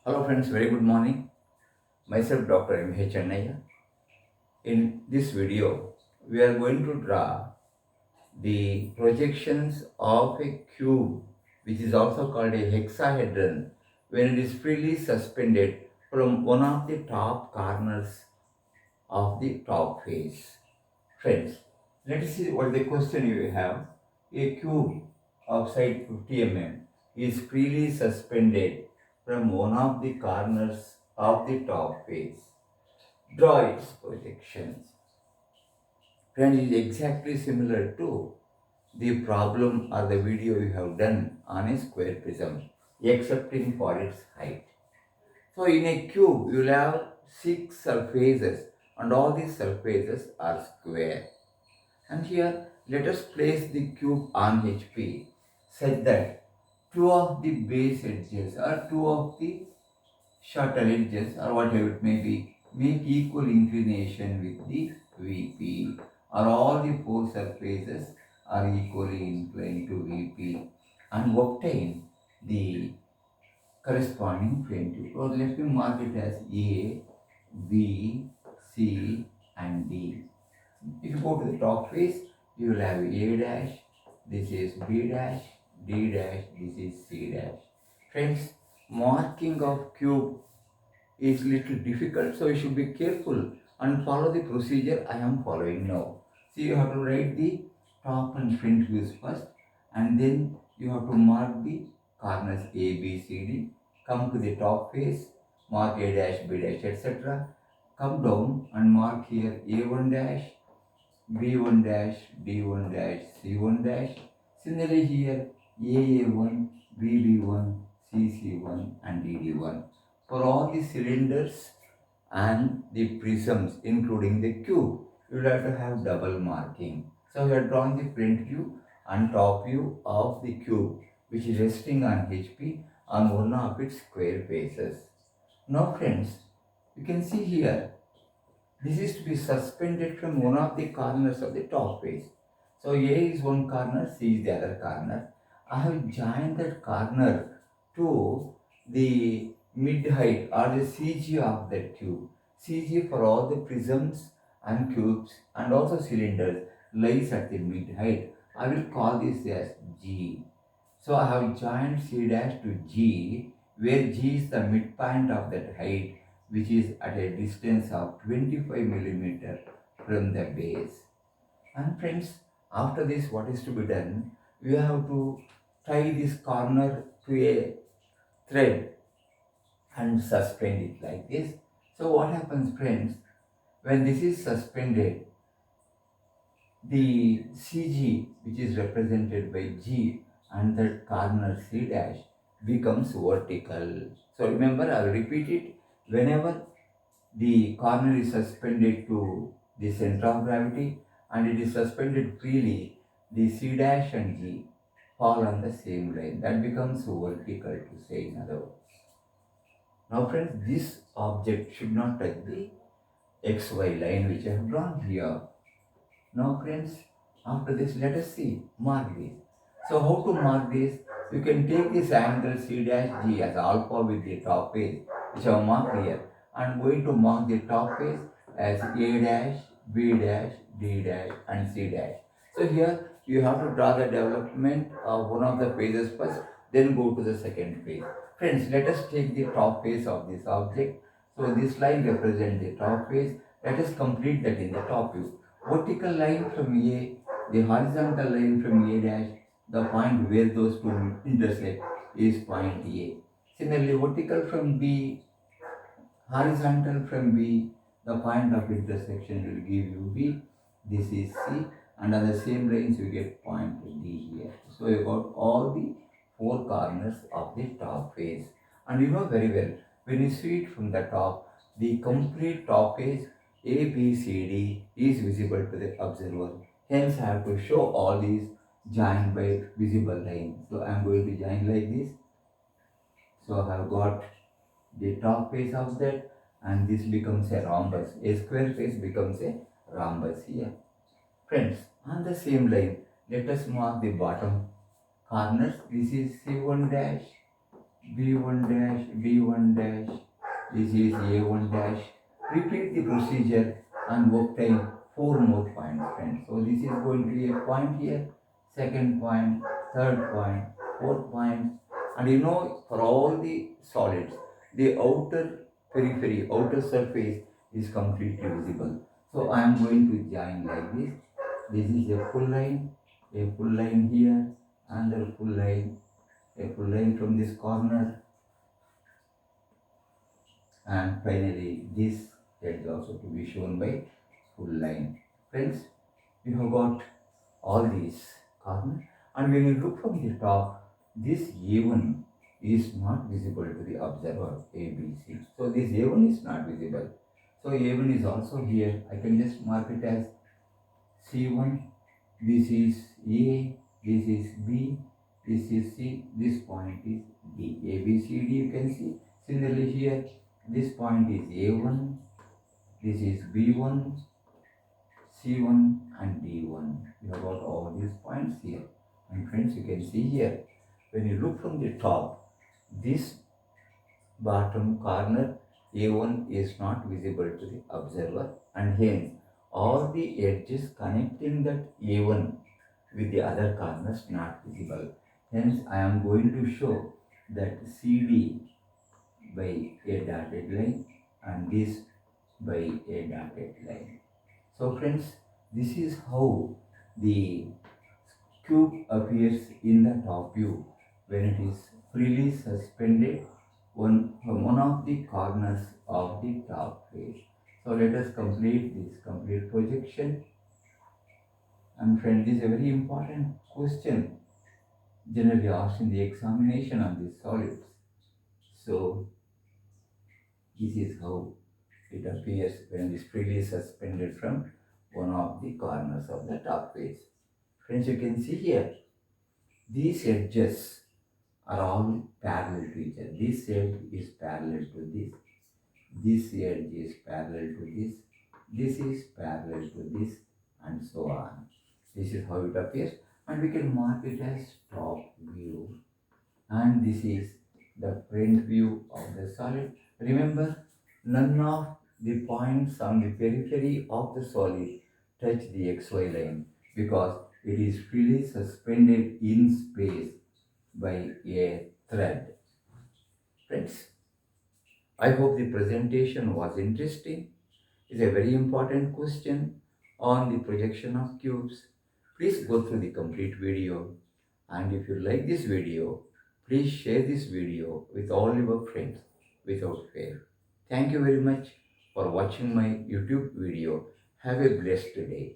Hello friends, very good morning. Myself Dr. M.H. Annaya. In this video, we are going to draw the projections of a cube, which is also called a hexahedron, when it is freely suspended from one of the top corners of the top face. Friends, let us see what the question you have. A cube of side 50 mm is freely suspended from one of the corners of the top face. Draw its projections. Friends, it is exactly similar to the problem or the video you have done on a square prism, excepting for its height. So in a cube, you will have 6 surfaces and all these surfaces are square. And here, let us place the cube on HP such that two of the base edges or two of the shorter edges or whatever it may be make equal inclination with the VP, or all the four surfaces are equally inclined to VP, and obtain the corresponding plane tube. So let me mark it as A, B, C and D. If you go to the top face, you will have A dash, this is B dash, D dash, this is C dash. Friends, marking of cube is little difficult, so you should be careful and follow the procedure I am following now. See, you have to write the top and front views first, and then you have to mark the corners A, B, C, D. Come to the top face, mark A dash, B dash, etc. Come down and mark here A1 dash, B1 dash, D1 dash, C1 dash. Similarly here AA1, BB1, CC1 and DD1. For all the cylinders and the prisms including the cube, you will have to have double marking. So we have drawn the front view and top view of the cube, which is resting on HP on one of its square faces. Now friends, you can see here this is to be suspended from one of the corners of the top face. So A is one corner, C is the other corner. I have joined that corner to the mid height or the CG of that tube. CG for all the prisms and cubes and also cylinders lies at the mid height. I will call this as G. So I have joined C dash to G, where G is the midpoint of that height, which is at a distance of 25 millimeter from the base. And friends, after this, what is to be done? We have to tie this corner to a thread and suspend it like this. So what happens, friends? When this is suspended, the CG, which is represented by G, and that corner C dash becomes vertical. So remember, I will repeat it. Whenever the corner is suspended to the center of gravity and it is suspended freely, the C dash and G fall on the same line. That becomes vertical, to say in other words. Now friends, this object should not touch the XY line which I have drawn here. Now friends, after this let us see, mark this. So how to mark this? You can take this angle C dash G as alpha with the top face, which I have marked here. I am going to mark the top face as A dash, B dash, D dash and C dash. So here you have to draw the development of one of the phases first, then go to the second phase. Friends, let us take the top face of this object. So this line represents the top face. Let us complete that in the top view. Vertical line from A, the horizontal line from A dash, the point where those two intersect is point A. Similarly, vertical from B, horizontal from B, the point of intersection will give you B. This is C, and on the same lines you get point D here. So you got all the four corners of the top face. And you know very well, when you see it from the top, the complete top face A, B, C, D is visible to the observer. Hence, I have to show all these joined by visible lines. So I am going to join like this. So I have got the top face of that, and this becomes a rhombus. A square face becomes a rhombus here. Friends, on the same line, let us mark the bottom corners. This is C1 dash, B1 dash, B1 dash, this is A1 dash. Repeat the procedure and obtain 4 more points, friends. So this is going to be a point here, second point, third point, fourth point. And you know, for all the solids, the outer periphery, outer surface is completely visible. So I am going to join like this. This is a full line here, and a full line from this corner, and finally this edge also to be shown by full line. Friends, you have got all these corners, and when you look from the top, this A1 is not visible to the observer ABC. So this A1 is not visible. So A1 is also here. I can just mark it as C1. This is A, this is B, this is C, this point is D. A, B, C, D you can see. Similarly here, this point is A1, this is B1, C1 and D1. You have got all these points here. And friends, you can see here, when you look from the top, this bottom corner A1 is not visible to the observer, and hence all the edges connecting that A1 with the other corners not visible. Hence I am going to show that CD by a dotted line and this by a dotted line. So friends, this is how the cube appears in the top view when it is freely suspended from one of the corners of the top face. So let us complete this complete projection. And friend, this is a very important question generally asked in the examination on these solids. So this is how it appears when it is freely suspended from one of the corners of the top face. Friends, you can see here, these edges are all parallel to each other. This edge is parallel to this edge is parallel to this is parallel to this, and so on. This is how it appears, and we can mark it as top view. And this is the front view of the solid. Remember, none of the points on the periphery of the solid touch the XY line because it is freely suspended in space by a thread. Friends, I hope the presentation was interesting. It's a very important question on the projection of cubes. Please go through the complete video, and if you like this video, please share this video with all your friends without fail. Thank you very much for watching my YouTube video. Have a blessed day.